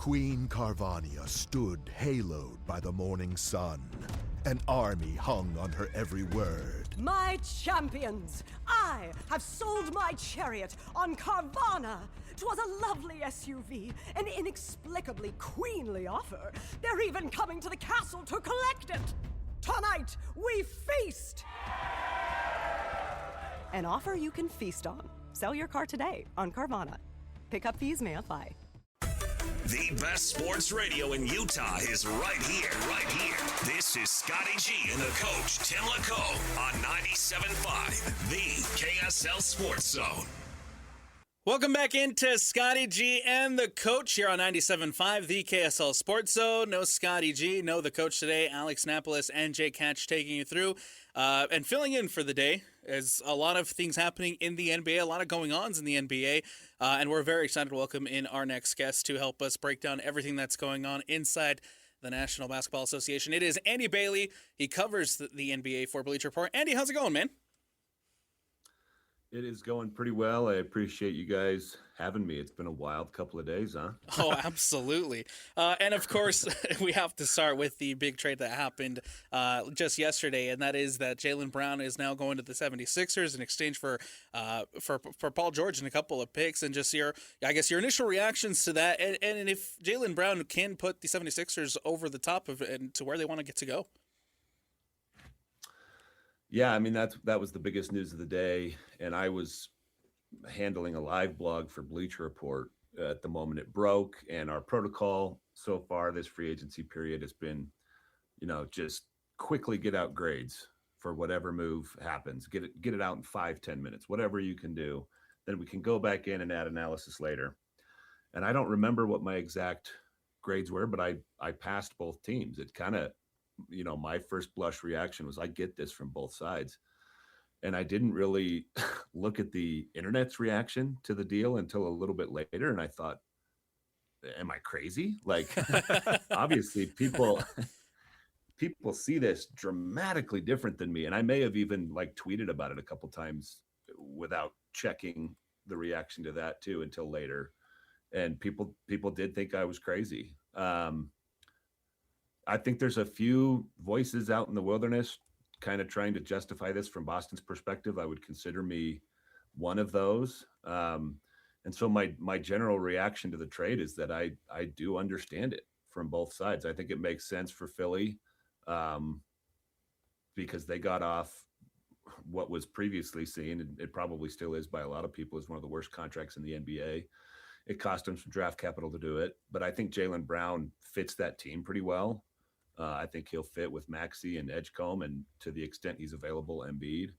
Queen Carvania stood haloed by the morning sun. An army hung on her every word. My champions, I have sold my chariot on Carvana. 'Twas a lovely SUV, an inexplicably queenly offer. They're even coming to the castle to collect it. Tonight, we feast! An offer you can feast on. Sell your car today on Carvana. Pickup fees may apply. The best sports radio in Utah is right here, right here. This is Scotty G and the coach, Tim LaCoe, on 97.5, the KSL Sports Zone. Welcome back into Scotty G and the coach here on 97.5, the KSL Sports Zone. No Scotty G, no the coach today, Alex Napolis and Jay Catch taking you through and filling in for the day. There's a lot of things happening in the NBA, a lot of going-ons in the NBA, and we're very excited to welcome in our next guest to help us break down everything that's going on inside the National Basketball Association. It is Andy Bailey. He covers the NBA for Bleacher Report. Andy, how's it going, man? It is going pretty well. I appreciate you guys having me. It's been a wild couple of days, huh? Oh, absolutely. And of course, we have to start with the big trade that happened just yesterday, and that is that Jaylen Brown is now going to the 76ers in exchange for Paul George and a couple of picks. And just your initial reactions to that, and if Jaylen Brown can put the 76ers over the top of and to where they want to get to go. Yeah, I mean, that was the biggest news of the day, and I was handling a live blog for Bleacher Report at the moment it broke, and our protocol so far this free agency period has been, just quickly get out grades for whatever move happens. Get it out in 5-10 minutes, whatever you can do. Then we can go back in and add analysis later. And I don't remember what my exact grades were, but I passed both teams. It kind of, my first blush reaction was, I get this from both sides. And I didn't really look at the internet's reaction to the deal until a little bit later. And I thought, am I crazy? Like, obviously people see this dramatically different than me. And I may have even tweeted about it a couple times without checking the reaction to that too until later. And people did think I was crazy. I think there's a few voices out in the wilderness kind of trying to justify this from Boston's perspective. I would consider me one of those. And so my general reaction to the trade is that I do understand it from both sides. I think it makes sense for Philly because they got off what was previously seen, and it probably still is by a lot of people, as one of the worst contracts in the NBA. It cost them some draft capital to do it, but I think Jaylen Brown fits that team pretty well. I think he'll fit with Maxey and Edgecombe, and to the extent he's available, Embiid.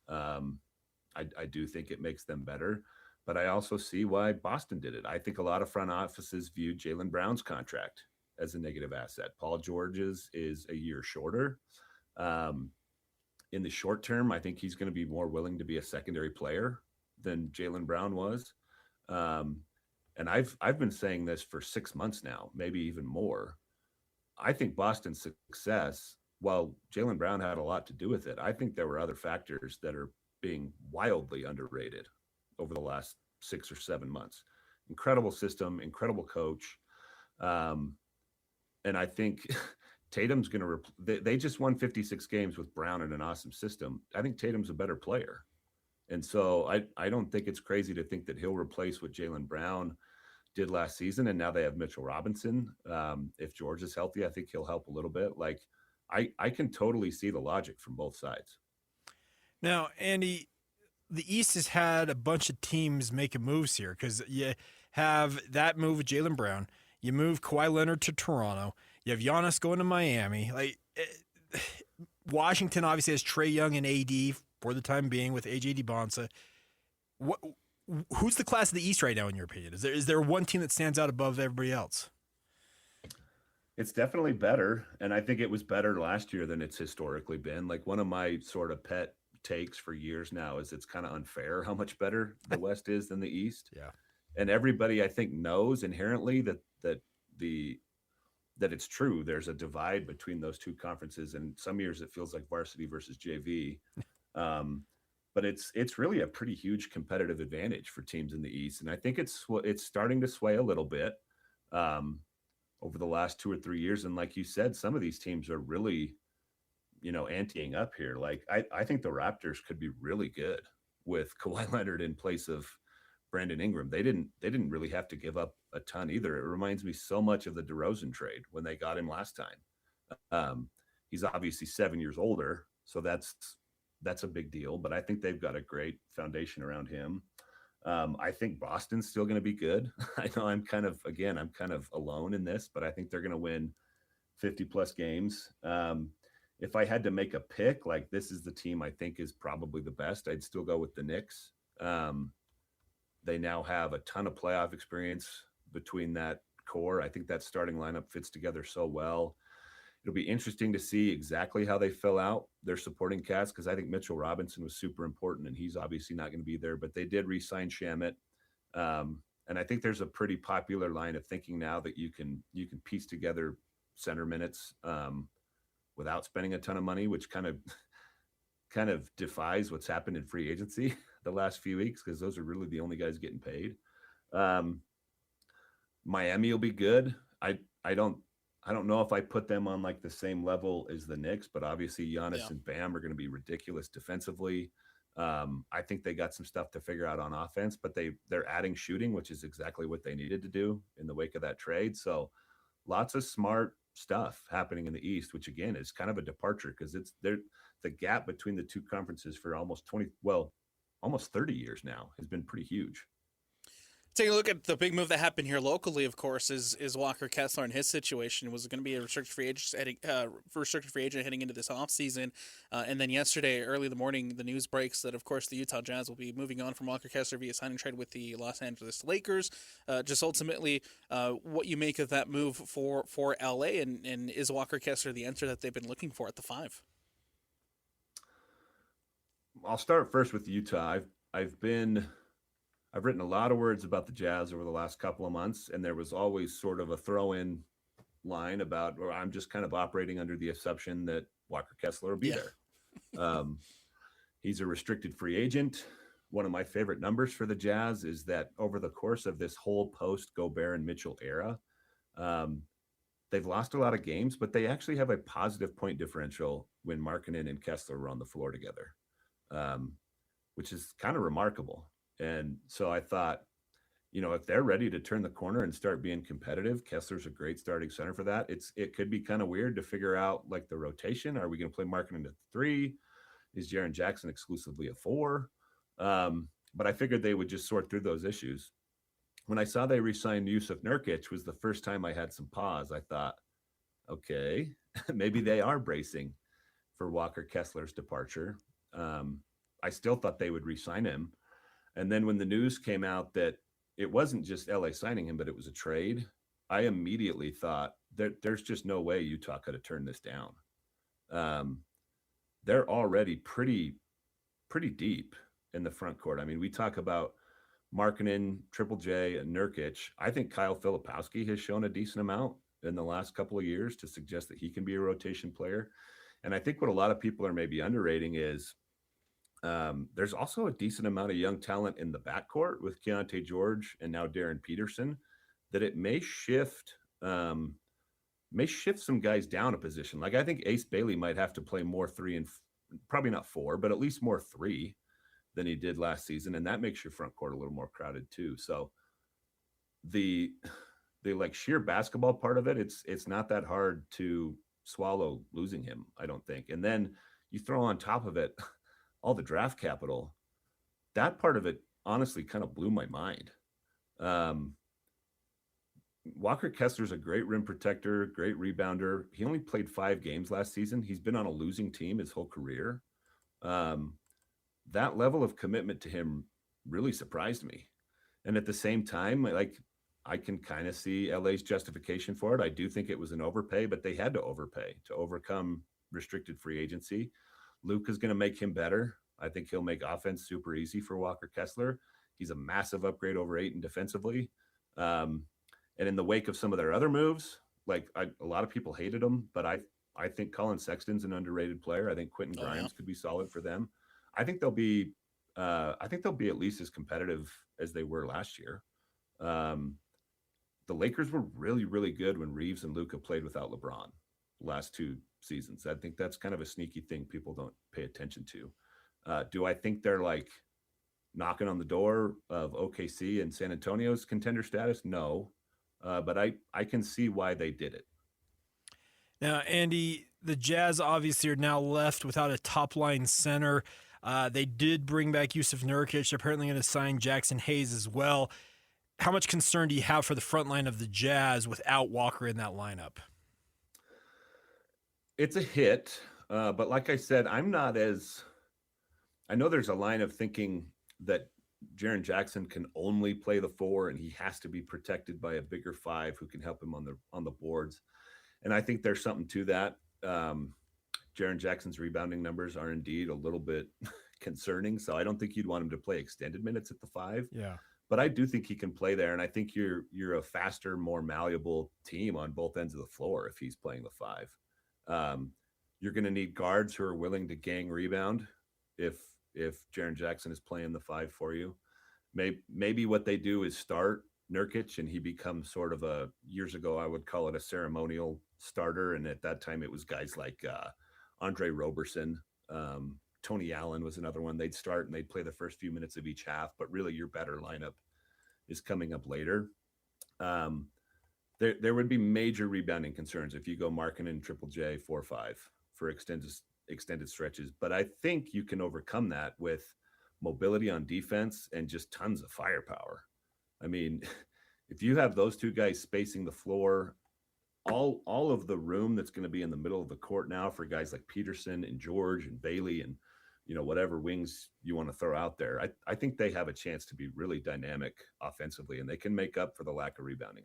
I do think it makes them better, but I also see why Boston did it. I think a lot of front offices viewed Jaylen Brown's contract as a negative asset. Paul George's is a year shorter. In the short term, I think he's going to be more willing to be a secondary player than Jaylen Brown was. And I've been saying this for 6 months now, maybe even more. I think Boston's success, while Jaylen Brown had a lot to do with it, I think there were other factors that are being wildly underrated over the last 6 or 7 months. Incredible system, incredible coach. And I think Tatum's going to they just won 56 games with Brown in an awesome system. I think Tatum's a better player. And so I don't think it's crazy to think that he'll replace what Jaylen Brown did last season. And now they have Mitchell Robinson. If George is healthy, I think he'll help a little bit. I can totally see the logic from both sides. Now, Andy, the East has had a bunch of teams making moves here because you have that move with Jaylen Brown. You move Kawhi Leonard to Toronto. You have Giannis going to Miami. Washington obviously has Trae Young and AD for the time being with AJ DiBonsa. Who's the class of the East right now, in your opinion? Is there one team that stands out above everybody else? It's definitely better, and I think it was better last year than it's historically been. One of my sort of pet takes for years now is it's kind of unfair how much better the West is than the East. Yeah, and everybody I think knows inherently that it's true. There's a divide between those two conferences, and some years it feels like varsity versus JV. But it's really a pretty huge competitive advantage for teams in the East. And I think it's starting to sway a little bit. over the last 2 or 3 years. And like you said, some of these teams are really, anteing up here. Like I think the Raptors could be really good with Kawhi Leonard in place of Brandon Ingram. They didn't really have to give up a ton either. It reminds me so much of the DeRozan trade when they got him last time. He's obviously 7 years older, so that's a big deal. But I think they've got a great foundation around him. I think Boston's still going to be good. I know I'm kind of alone in this, but I think they're going to win 50 plus games. If I had to make a pick, like this is the team I think is probably the best, I'd still go with the Knicks. They now have a ton of playoff experience between that core. I think that starting lineup fits together so well. It'll be interesting to see exactly how they fill out their supporting cast, because I think Mitchell Robinson was super important, and he's obviously not going to be there. But they did re-sign Shamet, and I think there's a pretty popular line of thinking now that you can piece together center minutes without spending a ton of money, which kind of defies what's happened in free agency the last few weeks, because those are really the only guys getting paid. Miami will be good. I don't know if I put them on like the same level as the Knicks, but obviously Giannis and Bam are going to be ridiculous defensively. I think they got some stuff to figure out on offense, but they're adding shooting, which is exactly what they needed to do in the wake of that trade. So lots of smart stuff happening in the East, which again is kind of a departure, because the gap between the two conferences for almost 30 years now has been pretty huge. Taking a look at the big move that happened here locally, of course, is Walker Kessler and his situation. Was going to be a restricted free agent heading into this offseason. And then yesterday, early in the morning, the news breaks that, of course, the Utah Jazz will be moving on from Walker Kessler via signing trade with the Los Angeles Lakers. Just ultimately, what you make of that move for LA, and is Walker Kessler the answer that they've been looking for at the 5? I'll start first with Utah. I've written a lot of words about the Jazz over the last couple of months, and there was always sort of a throw-in line about, or I'm just kind of operating under the assumption that Walker Kessler will be there. He's a restricted free agent. One of my favorite numbers for the Jazz is that over the course of this whole post-Gobert and Mitchell era, they've lost a lot of games, but they actually have a positive point differential when Markkanen and Kessler were on the floor together, which is kind of remarkable. And so I thought, if they're ready to turn the corner and start being competitive, Kessler's a great starting center for that. It could be kind of weird to figure out like the rotation. Are we going to play Markkanen at 3? Is Jaren Jackson exclusively a 4? But I figured they would just sort through those issues. When I saw they re-signed Yusuf Nurkic was the first time I had some pause. I thought, okay, maybe they are bracing for Walker Kessler's departure. I still thought they would re-sign him. And then when the news came out that it wasn't just LA signing him, but it was a trade, I immediately thought there's just no way Utah could have turned this down. They're already pretty deep in the front court. I mean, we talk about Markkanen, Triple J, and Nurkic. I think Kyle Filipowski has shown a decent amount in the last couple of years to suggest that he can be a rotation player. And I think what a lot of people are maybe underrating is there's also a decent amount of young talent in the backcourt with Keontae George and now Darren Peterson, that it may shift some guys down a position. Like I think Ace Bailey might have to play more 3 and probably not 4, but at least more 3 than he did last season. And that makes your front court a little more crowded too. So the like sheer basketball part of it, it's not that hard to swallow losing him, I don't think. And then you throw on top of it all the draft capital. That part of it honestly kind of blew my mind. Walker Kessler's a great rim protector, great rebounder. He only played 5 games last season. He's been on a losing team his whole career. That level of commitment to him really surprised me. And at the same time, like I can kind of see LA's justification for it. I do think it was an overpay, but they had to overpay to overcome restricted free agency. Luke is going to make him better. I think he'll make offense super easy for Walker Kessler. He's a massive upgrade over Ayton defensively. And in the wake of some of their other moves, like a lot of people hated him, but I think Colin Sexton's an underrated player. I think Quentin Grimes could be solid for them. I think they'll be at least as competitive as they were last year. the Lakers were really, really good when Reeves and Luka played without LeBron last 2 seasons. I think that's kind of a sneaky thing people don't pay attention to. Do I think they're like knocking on the door of OKC and San Antonio's contender status? No. But I can see why they did it. Now, Andy, the Jazz obviously are now left without a top-line center. They did bring back Yusuf Nurkic. They're apparently going to sign Jackson Hayes as well. How much concern do you have for the front line of the Jazz without Walker in that lineup? It's a hit, but like I said, I know there's a line of thinking that Jaren Jackson can only play the 4 and he has to be protected by a bigger 5 who can help him on the boards. And I think there's something to that. Jaren Jackson's rebounding numbers are indeed a little bit concerning, so I don't think you'd want him to play extended minutes at the 5. Yeah. But I do think he can play there, and I think you're a faster, more malleable team on both ends of the floor if he's playing the 5. You're going to need guards who are willing to gang rebound if Jaren Jackson is playing the 5 for you. Maybe what they do is start Nurkic and he becomes sort of years ago, I would call it a ceremonial starter. And at that time it was guys like Andre Roberson, Tony Allen was another one. They'd start and they'd play the first few minutes of each half, but really your better lineup is coming up later. There would be major rebounding concerns if you go Markkanen, Triple J, 4-5 for extended stretches. But I think you can overcome that with mobility on defense and just tons of firepower. I mean, if you have those 2 guys spacing the floor, all of the room that's going to be in the middle of the court now for guys like Peterson and George and Bailey and, whatever wings you want to throw out there, I think they have a chance to be really dynamic offensively, and they can make up for the lack of rebounding,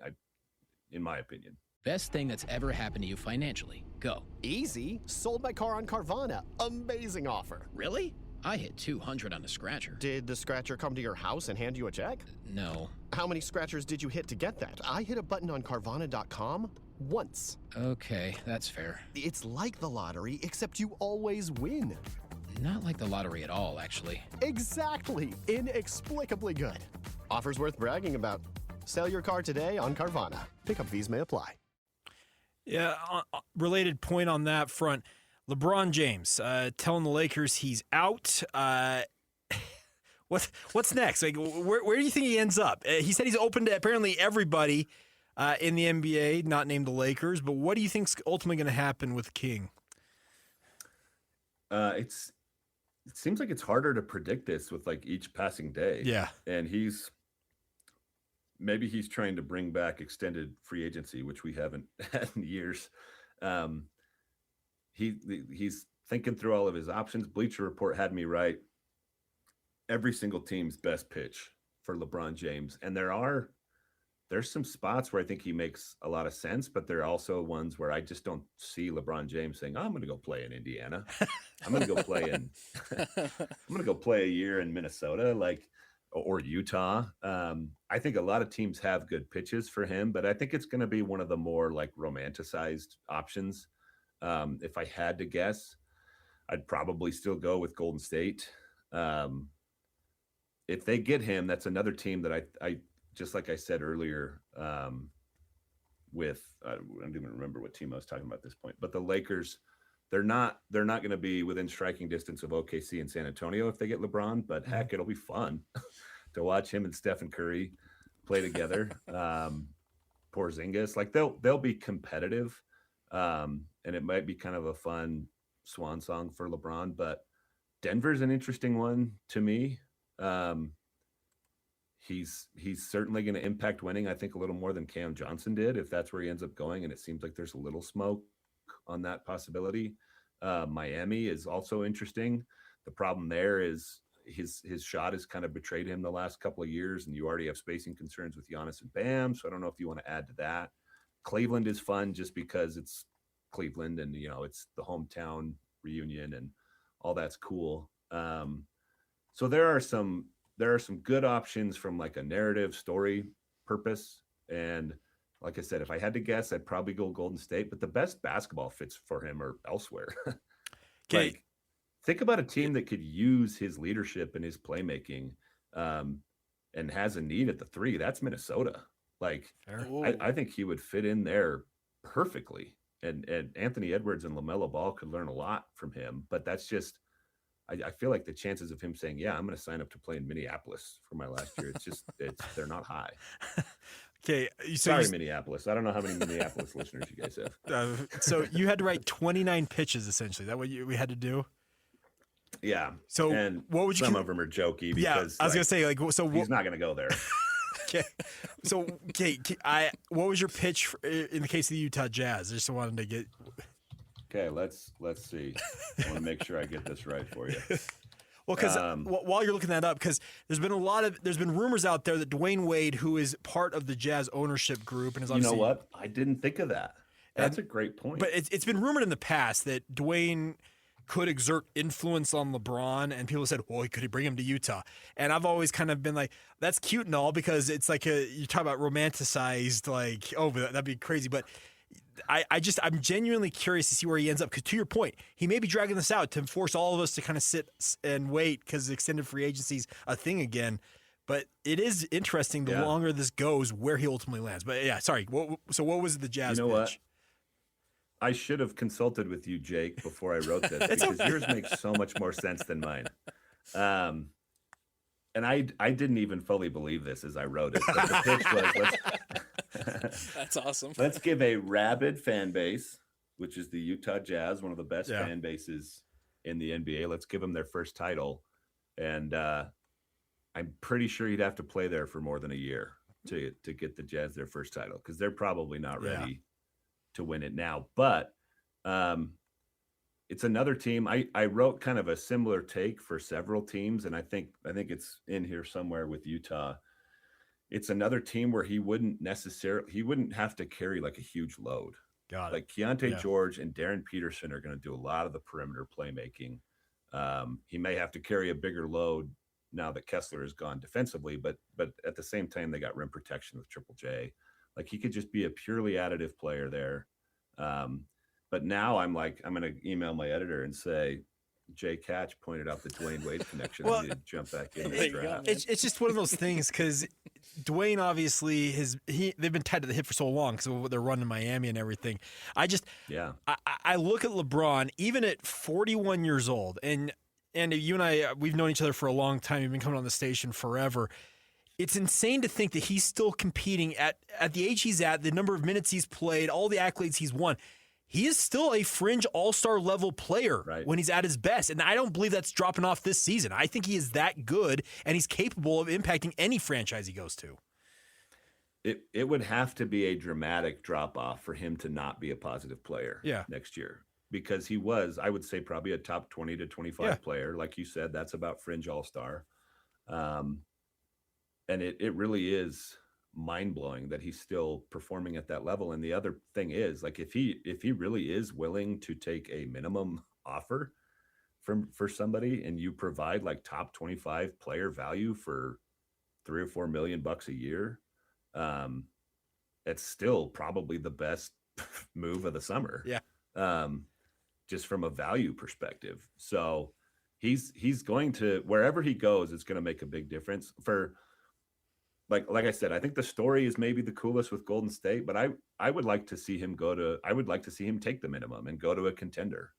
in my opinion. Best thing that's ever happened to you financially. Go. Easy. Sold my car on Carvana. Amazing offer. Really? I hit 200 on the scratcher. Did the scratcher come to your house and hand you a check? No. How many scratchers did you hit to get that? I hit a button on Carvana.com once. Okay, that's fair. It's like the lottery, except you always win. Not like the lottery at all, actually. Exactly. Inexplicably good. Offers worth bragging about. Sell your car today on Carvana. Pickup fees may apply. Yeah, related point on that front. LeBron James telling the Lakers he's out. What's next? Like, where do you think he ends up? He said he's open to apparently everybody in the NBA, not named the Lakers. But what do you think's ultimately going to happen with King? It seems like it's harder to predict this with like each passing day. Yeah, and maybe he's trying to bring back extended free agency, which we haven't had in years. He's thinking through all of his options. Bleacher Report had me right. Every single team's best pitch for LeBron James. And there's some spots where I think he makes a lot of sense, but there are also ones where I just don't see LeBron James saying, I'm going to go play in Indiana. I'm going to go play a year in Minnesota, or Utah. I think a lot of teams have good pitches for him, but I think it's going to be one of the more like romanticized options. If I had to guess, I'd probably still go with Golden State. If they get him, that's another team that I just like I said earlier, I don't even remember what team I was talking about at this point, but the Lakers, they're not going to be within striking distance of OKC and San Antonio if they get LeBron, but heck, it'll be fun to watch him and Stephen Curry play together. Porzingis, like they'll be competitive. And it might be kind of a fun swan song for LeBron, but Denver's an interesting one to me. He's certainly going to impact winning, I think, a little more than Cam Johnson did, if that's where he ends up going. And it seems like there's a little smoke on that possibility. Miami is also interesting. The problem there is his shot has kind of betrayed him the last couple of years, and you already have spacing concerns with Giannis and Bam. So I don't know if you want to add to that. Cleveland is fun just because it's Cleveland and, it's the hometown reunion and all that's cool. So there are some good options from like a narrative story purpose. And like I said, if I had to guess, I'd probably go Golden State, but the best basketball fits for him are elsewhere. Okay. Like, think about a team that could use his leadership and his playmaking and has a need at the 3. That's Minnesota. Like, Fair. I think he would fit in there perfectly. And Anthony Edwards and LaMelo Ball could learn a lot from him. But that's just, I feel like the chances of him saying, yeah, I'm going to sign up to play in Minneapolis for my last year, they're not high. Okay, Sorry, Minneapolis. I don't know how many Minneapolis listeners you guys have. So you had to write 29 pitches, essentially. Is that what we had to do? Yeah. So and what would you? Some of them are jokey because I was gonna say, like, so he's not gonna go there. Okay. So, what was your pitch in the case of the Utah Jazz? I just wanted to get. Okay, let's see. I want to make sure I get this right for you. Well, because while you're looking that up, because there's been rumors out there that Dwayne Wade, who is part of the Jazz ownership group, and is obviously, you know what? I didn't think of that. That's a great point. But it's been rumored in the past that Dwayne could exert influence on LeBron, and people said, well, could he bring him to Utah? And I've always kind of been like, that's cute and all, because it's like you talk about romanticized, like, oh, that'd be crazy. But I'm genuinely curious to see where he ends up, because to your point, he may be dragging this out to force all of us to kind of sit and wait because extended free agency is a thing again. But it is interesting the longer this goes where he ultimately lands. But yeah, sorry. So what was the Jazz pitch? What? I should have consulted with you, Jake, before I wrote this, because yours makes so much more sense than mine. And I didn't even fully believe this as I wrote it. But the pitch was, That's awesome. Let's give a rabid fan base, which is the Utah Jazz, one of the best fan bases in the NBA. Let's give them their first title. And I'm pretty sure you'd have to play there for more than a year to get the Jazz their first title, because they're probably not ready to win it now. But it's another team. I wrote kind of a similar take for several teams, and I think it's in here somewhere with Utah. It's another team where he wouldn't have to carry like a huge load. Got it. Like Keontae George and Darren Peterson are going to do a lot of the perimeter playmaking. He may have to carry a bigger load now that Kessler is gone defensively, but at the same time, they got rim protection with Triple J. Like, he could just be a purely additive player there. But now I'm going to email my editor and say, Jay Catch pointed out the Dwayne Wade connection. I need to jump back in this draft. It's just one of those things, because Dwayne obviously they've been tied to the hip for so long because of what they're running in Miami and everything. I look at LeBron, even at 41 years old, and you and I, we've known each other for a long time. We've been coming on the station forever. It's insane to think that he's still competing at the age he's at, the number of minutes he's played, all the accolades he's won. He is still a fringe all-star level player when he's at his best. And I don't believe that's dropping off this season. I think he is that good, and he's capable of impacting any franchise he goes to. It would have to be a dramatic drop-off for him to not be a positive player next year. Because he was, I would say, probably a top 20 to 25 player. Like you said, that's about fringe all-star. And it really is mind-blowing that he's still performing at that level. And the other thing is, like, if he really is willing to take a minimum offer for somebody, and you provide like top 25 player value for $3 or $4 million a year, it's still probably the best move of the summer. Just from a value perspective. So he's going to, wherever he goes, it's going to make a big difference. For like I said, I think the story is maybe the coolest with Golden State, but I would like to see him take the minimum and go to a contender.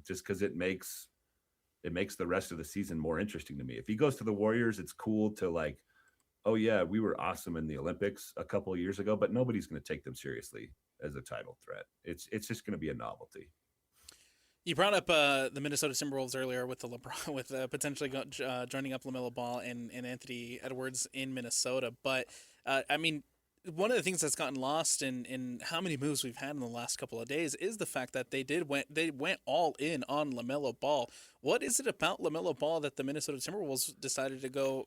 Just because it makes the rest of the season more interesting to me. If he goes to the Warriors, it's cool to like, oh yeah, we were awesome in the Olympics a couple of years ago, but nobody's going to take them seriously as a title threat. It's just going to be a novelty. You brought up the Minnesota Timberwolves earlier with the LeBron, with potentially joining up LaMelo Ball and Anthony Edwards in Minnesota. But I mean, one of the things that's gotten lost in how many moves we've had in the last couple of days is the fact that they went all in on LaMelo Ball. What is it about LaMelo Ball that the Minnesota Timberwolves decided to go,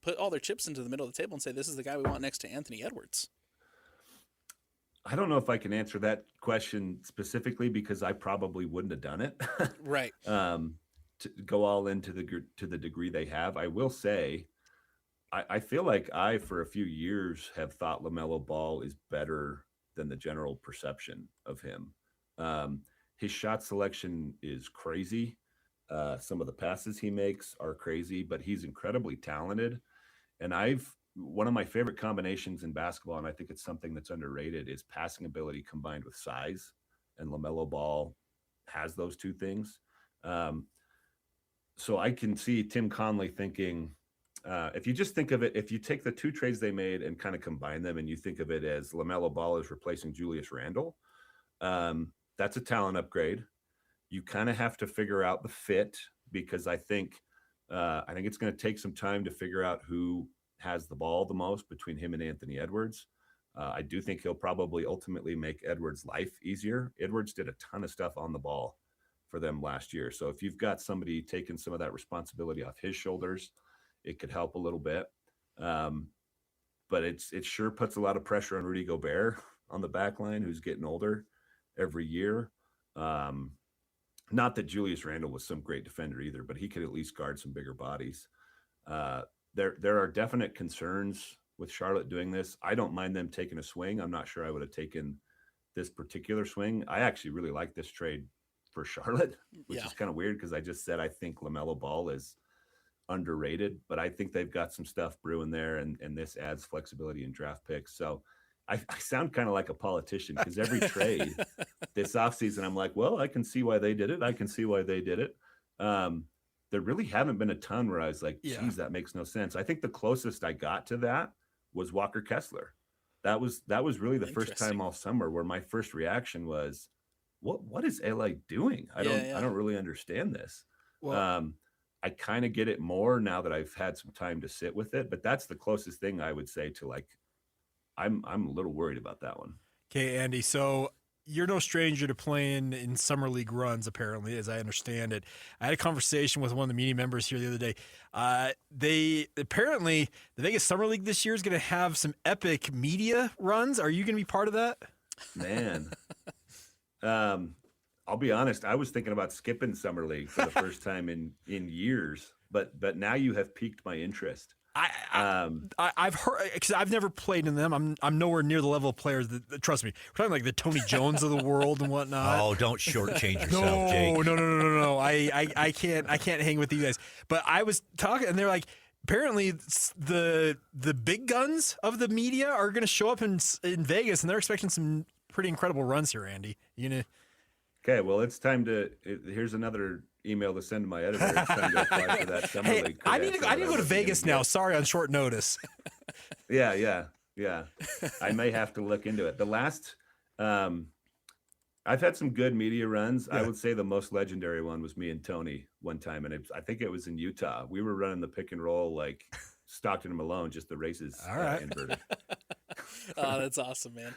put all their chips into the middle of the table and say, this is the guy we want next to Anthony Edwards? I don't know if I can answer that question specifically, because I probably wouldn't have done it. Right. To go all in to the degree they have. I will say, I feel like for a few years have thought LaMelo Ball is better than the general perception of him. His shot selection is crazy. Some of the passes he makes are crazy, but he's incredibly talented. And I've one of my favorite combinations in basketball, and I think it's something that's underrated, is passing ability combined with size. And LaMelo Ball has those two things. So I can see Tim Conley thinking, if you just think of it, if you take the two trades they made and kind of combine them and you think of it as LaMelo Ball is replacing Julius Randle, that's a talent upgrade. You kind of have to figure out the fit, because I think it's going to take some time to figure out who has the ball the most between him and Anthony Edwards. I do think he'll probably ultimately make Edwards' life easier. Edwards did a ton of stuff on the ball for them last year. So if you've got somebody taking some of that responsibility off his shoulders, it could help a little bit. But it sure puts a lot of pressure on Rudy Gobert on the back line, who's getting older every year. Not that Julius Randle was some great defender either, but he could at least guard some bigger bodies. There are definite concerns with Charlotte doing this. I don't mind them taking a swing. I'm not sure I would have taken this particular swing. I actually really like this trade for Charlotte, which is kind of weird because I just said I think LaMelo Ball is underrated, but I think they've got some stuff brewing there, and this adds flexibility in draft picks. So I sound kind of like a politician, because every trade this offseason, I'm like, well, I can see why they did it. I can see why they did it. There really haven't been a ton where I was like, geez, that makes no sense. I think the closest I got to that was Walker Kessler. That was really the first time all summer where my first reaction was, what is LA doing? I don't really understand this. Well, I kind of get it more now that I've had some time to sit with it, but that's the closest thing I would say to, like, I'm a little worried about that one. Okay, Andy. So you're no stranger to playing in summer league runs, apparently, as I understand it. I had a conversation with one of the media members here the other day. Apparently the Vegas Summer League this year is going to have some epic media runs. Are you going to be part of that? Man, I'll be honest. I was thinking about skipping Summer League for the first time in years, but now you have piqued my interest. I've heard, because I've never played in them. I'm nowhere near the level of players that trust me. We're talking like the Tony Jones of the world and whatnot. Oh, don't shortchange yourself, Jake. No. I can't hang with you guys. But I was talking, and they're like, apparently the big guns of the media are going to show up in Vegas, and they're expecting some pretty incredible runs here, Andy. You know. Okay, well, it's time to. Here's another email to send to my editor. It's time to apply for that summer league. I need to go to Vegas now. Sorry, on short notice. Yeah. I may have to look into it. The last, I've had some good media runs. Yeah. I would say the most legendary one was me and Tony one time, and I think it was in Utah. We were running the pick and roll like Stockton and Malone, just the races inverted. Oh, that's awesome, man.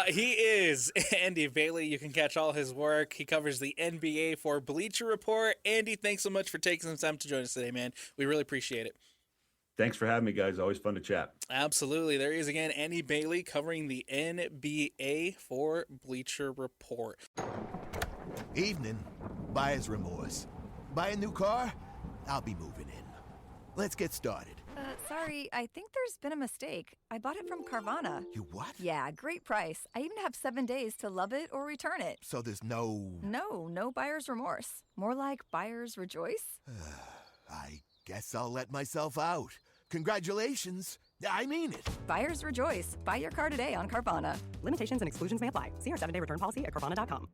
He is Andy Bailey. You can catch all his work. He covers the NBA for Bleacher Report. Andy, thanks so much for taking some time to join us today, man. We really appreciate it. Thanks for having me, guys. Always fun to chat. Absolutely. There he is again, Andy Bailey, covering the NBA for Bleacher Report. Evening. Buyer's remorse. Buy a new car? I'll be moving in. Let's get started. Sorry, I think there's been a mistake. I bought it from Carvana. You what? Yeah, great price. I even have 7 days to love it or return it. So there's no... No buyer's remorse. More like buyer's rejoice. I guess I'll let myself out. Congratulations. I mean it. Buyer's rejoice. Buy your car today on Carvana. Limitations and exclusions may apply. See our 7-day return policy at Carvana.com.